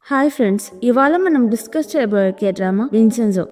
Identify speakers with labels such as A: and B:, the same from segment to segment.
A: Hi friends, ఇవాళ మనం discuss చేయబోయే డ్రామా విన్సెన్జో.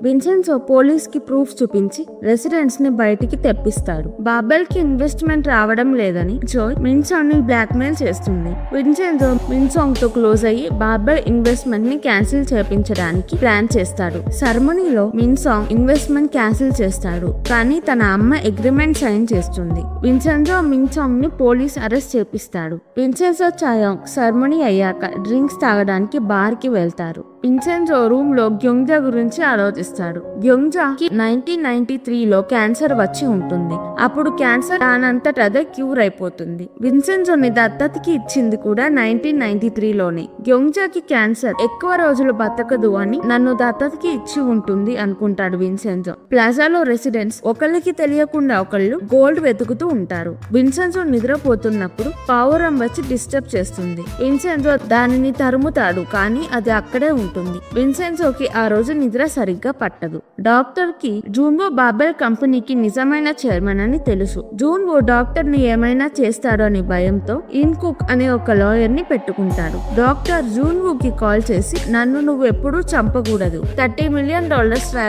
A: విన్సెన్జో పోలీస్ కి ప్రూఫ్ చూపించి రెసిడెంట్స్ ని బయటికి తెప్పిస్తాడు. బాబెల్ కి ఇన్వెస్ట్మెంట్ రావడం లేదని జోయ్ మిన్సాంగ్ ని బ్లాక్ మెయిల్ చేస్తుంది. విన్సెన్జో మిన్సాంగ్ తో క్లోజ్ అయ్యి బాబెల్ ఇన్వెస్ట్మెంట్ ని క్యాన్సిల్ చేపించడానికి ప్లాన్ చేస్తాడు. సెరమనీలో మిన్సాంగ్ ఇన్వెస్ట్మెంట్ క్యాన్సిల్ చేస్తాడు, కానీ తన అమ్మ అగ్రిమెంట్ సైన్ చేస్తుంది. విన్సెన్జో మిన్సాంగ్ ని పోలీస్ అరెస్ట్ చేపిస్తాడు. విన్సెన్జో చాయాంగ్ సెరమనీ అయ్యాక డ్రింక్స్ తాగడానికి బార్ కి వెళ్తారు. విన్సెన్జో రూమ్ లో గ్యోంగ్జా గురించి ఆలోచిస్తాడు. గ్యోంగ్జాకి 1993లో క్యాన్సర్ వచ్చి ఉంటుంది. అప్పుడు క్యాన్సర్ దానంతట అదే క్యూర్ అయిపోతుంది. విన్సెన్జోని దత్తతకి ఇచ్చింది కూడా 1993లోనే. గ్యోంగ్జాకి క్యాన్సర్ ఎక్కువ రోజులు బతకదు అని నన్ను దత్తతకి ఇచ్చి ఉంటుంది అనుకుంటాడు విన్సెన్జో. ప్లాజాలో రెసిడెంట్స్ ఒకళ్ళకి తెలియకుండా ఒకళ్ళు గోల్డ్ వెతుకుతూ ఉంటారు. విన్సెన్జో నిద్రపోతున్నప్పుడు పావురం వచ్చి డిస్టర్బ్ చేస్తుంది. విన్సెన్జో దానిని తరుముతాడు, కానీ అది అక్కడే ఉంటుంది. విన్సెన్జోకి ఆ రోజు నిద్ర సరిగ్గా పట్టదు. డాక్టర్ కి జూన్వో బాబెల్ కంపెనీకి నిజమైన చైర్మన్ అని తెలుసు. జూన్వో డాక్టర్ ని ఏమైనా చేస్తాడో అని భయంతో ఇన్ కుక్ అనే ఒక లాయర్ ని పెట్టుకుంటాడు. డాక్టర్ జూన్వో కి కాల్ చేసి, నన్ను నువ్వు ఎప్పుడూ చంపకూడదు, $30 మిలియన్ నా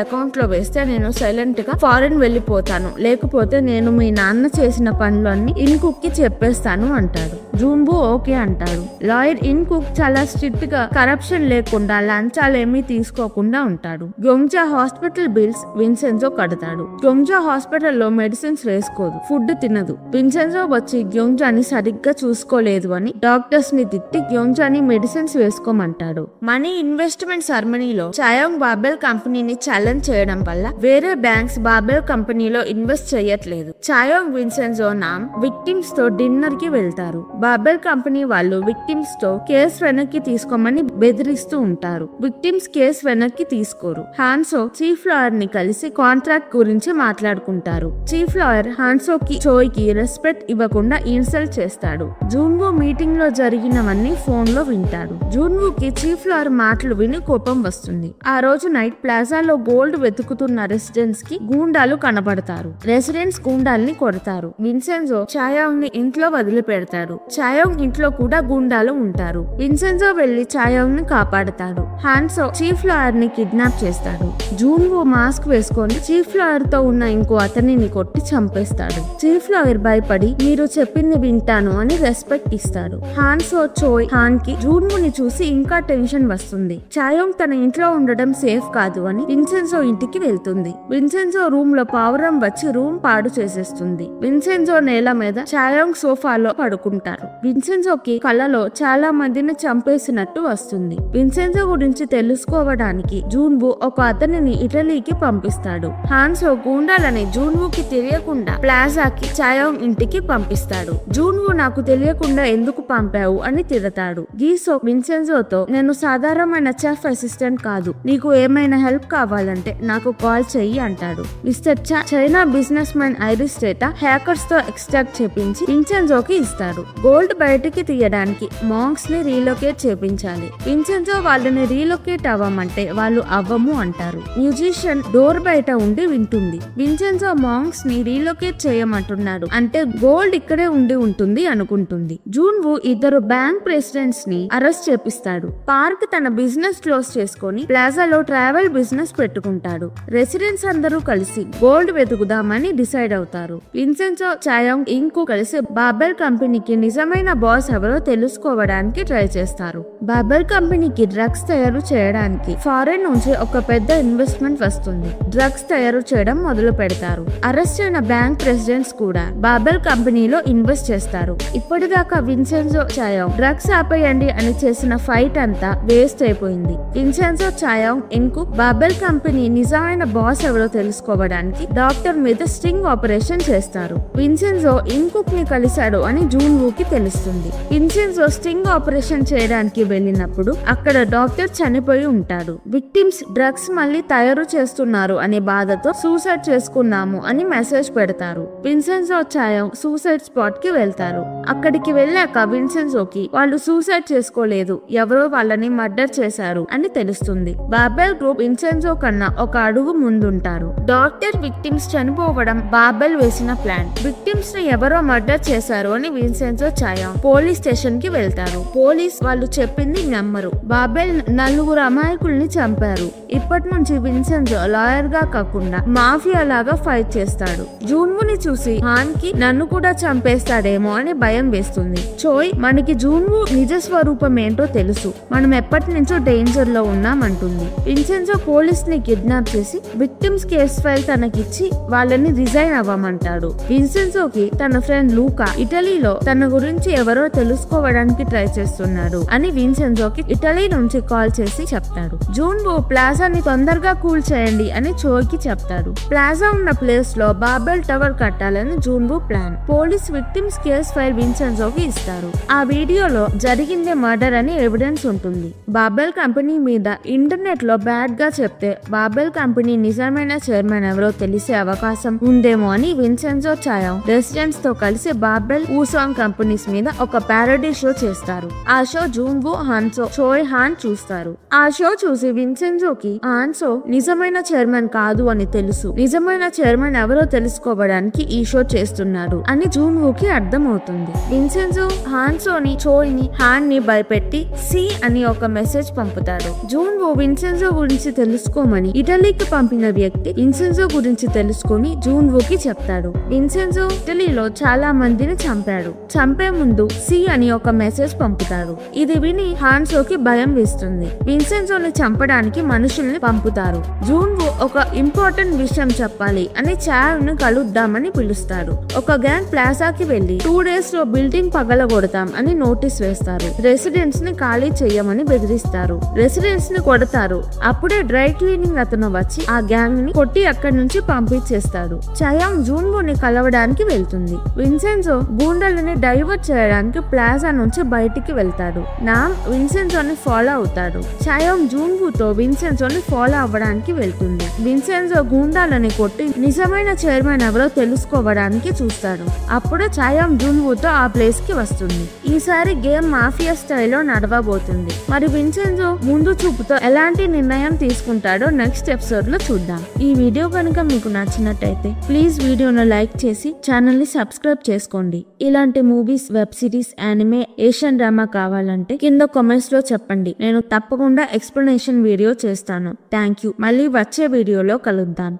A: అకౌంట్ లో వేస్తే నేను సైలెంట్ గా ఫారెన్ వెళ్లిపోతాను, లేకపోతే నేను మీ నాన్న చేసిన పనులన్నీ ఇన్ కుక్ కి చెప్పేస్తాను అంటాడు. జూన్వో ఓకే అంటాడు. లాయర్ ఇన్ కుక్ చాలా స్ట్రిక్ట్ గా కరప్షన్ లేకుండా లంచాలేమీ తీసుకోకుండా ఉంటాడు. గ్యోంగ్జా హాస్పిటల్ బిల్స్ విన్సెన్జో కడతాడు. గ్యోంగ్జా హాస్పిటల్లో మెడిసిన్స్ వేసుకోదు, ఫుడ్ తినదు. విన్సెన్జో వచ్చి గ్యోంగ్జాని సరిగ్గా చూసుకోలేదు అని డాక్టర్స్ ని తిట్టి గ్యోంగ్జాని మెడిసిన్స్ వేసుకోమంటాడు. మనీ ఇన్వెస్ట్మెంట్ సెరమనీలో చాయాంగ్ బాబెల్ కంపెనీని ఛాలెంజ్ చేయడం వల్ల వేరే బ్యాంక్స్ బాబెల్ కంపెనీలో ఇన్వెస్ట్ చేయట్లేదు. చాయాంగ్ విన్సెన్జో నామ్ విక్టిమ్స్ తో డిన్నర్ కి వెళ్తారు. బాబెల్ కంపెనీ వాళ్ళు విక్టిమ్స్ తో కేసు వెనక్కి తీసుకోమని బెదిరిస్తూ ఉంటారు. విక్టిమ్స్ కేసు వెనక్కి తీసుకోరు. హాన్సో చీఫ్ లాయర్ ని కలిసి కాంట్రాక్ట్ గురించి మాట్లాడుకుంటారు. చీఫ్ లాయర్ హాన్సో కి చోయ్ కి రెస్పెక్ట్ ఇవ్వకుండా ఇన్సల్ట్ చేస్తాడు. జూన్వో మీటింగ్ లో జరిగినవన్నీ ఫోన్ లో వింటాడు. జూన్వో కి చీఫ్ లాయర్ మాటలు విని కోపం వస్తుంది. ఆ రోజు నైట్ ప్లాజాలో గోల్డ్ వెతుకుతున్న రెసిడెంట్స్ కి గూండాలు కనబడతారు. రెసిడెంట్స్ గూండాల్ని కొడతారు. విన్సెన్జో చాయాంగ్ ని ఇంట్లో వదిలిపెడతాడు. చాయాంగ్ ఇంట్లో కూడా గూండాలు ఉంటారు. విన్సెన్జో వెళ్లి చాయాంగ్ ని కాపాడతాడు. హాన్సో చీఫ్ లాయర్ ని కిడ్నాప్ చేస్తాడు. జూన్వో మాస్క్ వేసుకొని చీఫ్ లాయర్ తో ఉన్న ఇంకో అతనిని కొట్టి చంపేస్తాడు. చీఫ్ లాయర్ భయపడి మీరు చెప్పింది వింటాను అని రెస్పెక్ట్ ఇస్తాడు. హాన్సో చోయ్ హాన్ కి జూన్వోని చూసి ఇంకా టెన్షన్ వస్తుంది. చాయాంగ్ తన ఇంట్లో ఉండడం సేఫ్ కాదు అని విన్సెన్జో ఇంటికి వెళ్తుంది. విన్సెన్జో రూమ్ లో పావురం వచ్చి రూమ్ పాడు చేసేస్తుంది. విన్సెన్జో నేల మీద చాయాంగ్ సోఫాలో పడుకుంటారు. విన్సెన్జోకి కలలో చాలా మందిని చంపేసినట్టు వస్తుంది. విన్సెన్జో గురించి తెలుసుకోవడానికి జూన్వో ఒక అతనిని ఇటలీకి పంపిస్తాడు. హాన్సో గూండాలని జూన్వోకి తెలియకుండా ప్లాజాకి చాయాంగ్ ఇంటికి పంపిస్తాడు. జూన్వో నాకు తెలియకుండా ఎందుకు పంపావు అని తిడతాడు. గీసో విన్సెన్జోతో, నేను సాధారణమైన చెఫ్ అసిస్టెంట్ కాదు, నీకు ఏమైనా హెల్ప్ కావాలంటే నాకు కాల్ చెయ్యి అంటాడు. Mister China business man iris data hackers తో ఎక్స్ట్రాక్ట్ చేపించి విన్సెన్జోకి ఇస్తాడు. గోల్డ్ బయటికి తీయడానికి మాంక్స్ ని రీలొకేట్ చేపించాలి. విన్సెన్జో వాళ్ళని రీలొకేట్ అవ్వమంటే వాళ్ళు అవ్వము అంటారు. మ్యూజిషియన్ డోర్ బయట ఉండి వింటుంది. విన్సెన్జో మాంక్స్ ని రీలొకేట్ చేయమంటున్నాడు, అంటే గోల్డ్ ఇక్కడే ఉండి ఉంటుంది అనుకుంటుంది. జూన్వో ఇద్దరు బ్యాంక్ ప్రెసిడెంట్స్ ని అరెస్ట్ చేపిస్తాడు. పార్క్ తన బిజినెస్ క్లోజ్ చేసుకొని ప్లాజాలో ట్రావెల్ బిజినెస్ పెట్టుకుంటాడు. రెసిడెంట్స్ అందరూ కలిసి గోల్డ్ వెతుకుదామని డిసైడ్ అవుతారు. విన్సెన్జో చాయాంగ్ ఇంకు కలిసి బాబెల్ కంపెనీకి నిజమైన బాస్ ఎవరో తెలుసుకోవడానికి ట్రై చేస్తారు. బాబెల్ కంపెనీకి డ్రగ్స్ తయారు చేయడానికి ఫారెన్ నుంచి ఒక పెద్ద ఇన్వెస్ట్మెంట్ వస్తుంది. డ్రగ్స్ తయారు చేయడం మొదలు పెడతారు. అరెస్ట్ అయిన బ్యాంక్ ప్రెసిడెంట్స్ కూడా బాబెల్ కంపెనీలో ఇన్వెస్ట్ చేస్తారు. ఇప్పటిదాకా విన్సెన్జో చాయాంగ్ డ్రగ్స్ ఆపేయండి అని చేసిన ఫైట్ అంతా వేస్ట్ అయిపోయింది. విన్సెన్జో చాయాంగ్ ఇన్కు బాబెల్ కంపెనీ నిజమైన బాస్ ఎవరో తెలుసుకోవడానికి డాక్టర్ మీద స్టింగ్ ఆపరేషన్ చేస్తారు. విన్సెన్జో ఇన్కుక్ ని కలిశాడు అని జూన్వోకి తెలుస్తుంది. విన్సెన్జో స్టింగ్ ఆపరేషన్ చేయడానికి వెళ్ళినప్పుడు అక్కడ డాక్టర్ చనిపోయి ఉంటాడు. విక్టిమ్స్ డ్రగ్స్ మళ్ళీ తయారు చేస్తున్నారు అనే బాధతో సూసైడ్ చేసుకున్నాము అని మెసేజ్ పెడతారు. విన్సెన్జో చాయాంగ్ సూసైడ్ స్పాట్ కి వెళ్తారు. అక్కడికి వెళ్ళాక విన్సెన్జోకి వాళ్ళు సూసైడ్ చేసుకోలేదు, ఎవరో వాళ్ళని మర్డర్ చేశారు అని తెలుస్తుంది. బాబెల్ గ్రూప్ విన్సెన్జో కన్నా ఒక అడుగు ముందుంటారు. డాక్టర్ విక్టిమ్స్ చనిపోవడం బాబెల్ వేసిన ప్లాన్. విక్టిమ్స్ ని ఎవరో మర్డర్ చేశారు అని విన్సెన్జో ఛాయా పోలీస్ స్టేషన్ కి వెళ్తారు. పోలీస్ వాళ్ళు చెప్పింది నమ్మరు. బాబెల్ 4 అమాయకుల్ని చంపారు. ఇప్పటి నుంచి విన్సెన్జో లాయర్ గా కాకుండా మాఫియా లాగా ఫైట్ చేస్తాడు. జూన్వుని చూసి హాన్ కి నన్ను కూడా చంపేస్తాడేమో అని భయం వేస్తుంది. చోయ్ మనకి జూన్వు నిజ స్వరూపం ఏంటో తెలుసు, మనం ఎప్పటి నుంచో డేంజర్ లో ఉన్నామంటుంది. విన్సెన్జో పోలీస్ ని కిడ్నాప్ చేసి విక్టిమ్స్ కేస్ ఫైల్ తనకిచ్చి వాళ్ళని రిజైన్ అవ్వమంటాడు. విన్సెన్జోకి తన ఫ్రెండ్ లూకా ఇటలీలో తన గురించి ఎవరో తెలుసుకోవడానికి ట్రై చేస్తున్నాడు అని విన్సెన్జోకి ఇటలీ నుంచి కాల్ చేసి చెప్తాడు. జూన్వు ప్లాజాని తొందరగా కూల్ చేయండి అని చోయ్కి చెప్తాడు. ప్లాజా ఉన్న ప్లేస్ లో బాబెల్ టవర్ కట్టాలని Junwoo plan. Police victims case file విన్సెన్జోకి ఇస్తారు. ఆ వీడియోలో జరిగిందే మర్డర్ అని ఎవిడెన్స్ ఉంటుంది. బాబెల్ కంపెనీ మీద ఇంటర్నెట్ లో బ్యాడ్ గా చెప్తే బాబెల్ కంపెనీ నిజమైన చైర్మన్ ఎవరో తెలిసే అవకాశం ఉందేమో అని విన్సెన్జో ఛాయా రెసిడెంట్స్ తో కలిసి బాబెల్ ఊసాంగ్ కంపెనీస్ మీద ఒక పారడీ షో చేస్తారు. ఆ షో జూన్వు, హాన్సో, చోయ్, హాన్ చూస్తారు. ఆ షో చూసి విన్సెన్జోకి హాన్సో నిజమైన చైర్మన్ కాదు అని తెలుసు, నిజమైన చైర్మన్ ఎవరో తెలుసుకోవడానికి ఈ షో చేస్తున్నాడు అని జూన్వుకి అర్థమవుతుంది. విన్సెన్జో హాన్సోని, చోయ్ ని, హాన్ ని భయపెట్టి సి అని ఒక మెసేజ్ పంపుతాడు. జూన్వు విన్సెన్జో గురించి తెలుసుకోమని ఇటలీకి పంపిన వ్యక్తి విన్సెన్జో గురించి తెలుసుకొని జూన్వుకి చెప్తాడు. విన్సెన్జో ఇటలీలో చాలా మందిని చంపాడు, చంపే ముందు సి అని ఒక మెసేజ్ పంపుతాడు. ఇది విని హాన్సోకి భయం వేస్తుంది. విన్సెన్జోని చంపడానికి మనుషుల్ని పంపుతారు. జూన్వు ఒక ఇంపార్టెంట్ విషయం చెప్పాలి అని ఛాయాను కలుద్దామని పిలుస్తాడు. ఒక గ్యాంగ్ ప్లాజాకి వెళ్లి 2 days లో బిల్డింగ్ పగలగొడతాం అని నోటీస్ వేస్తారు. రెసిడెంట్స్ ని ఖాళీ చెయ్యమని బెదిరిస్తారు. రెసిడెంట్స్ ని కొడతారు. అప్పుడే డ్రై క్లీనింగ్ అతను వచ్చి ఆ గ్యాంగ్ ని కొట్టి అక్కడి నుంచి పంపించేస్తాడు. చయాంగ్ జూన్వుని కలవడానికి వెళ్తుంది. విన్సెన్జో గూండాలని డైవర్ట్ చేయడానికి ప్లాజా నుంచి బయటికి వెళ్తాడు. నామ్ విన్సెన్జోని ఫాలో అవుతాడు. చయాంగ్ జూన్వుతో విన్సెన్జోని ఫాలో అవ్వడానికి వెళ్తుంది. విన్సెన్జో గూండాలని కొట్టి నిజమైన చైర్మన్ ఎవరో తెలుసుకోవడానికి చూస్తాడు. అప్పుడు చయాంగ్ జూన్వుతో ఆ ప్లేస్ కి వస్తుంది. ఈసారి గేమ్ మాఫియా స్టైల్లో నడవబోతుంది. మరి విన్సెన్జో ముందు చూపుతో ఎలాంటి నిర్ణయం తీసుకుంటాడో నెక్స్ట్ ఎపిసోడ్ లో చూద్దాం. ఈ వీడియో కనుక మీకు నచ్చినట్టయితే ప్లీజ్ వీడియోను లైక్ చేసి ఛానల్ ని సబ్స్క్రైబ్ చేసుకోండి. ఇలాంటి movies, web series, anime, Asian drama కావాలంటే కింద కామెంట్స్ లో చెప్పండి. నేను తప్పకుండా ఎక్స్ప్లెనేషన్ వీడియో చేస్తాను. Thank you. మళ్ళీ వచ్చే వీడియోలో కలుద్దాం.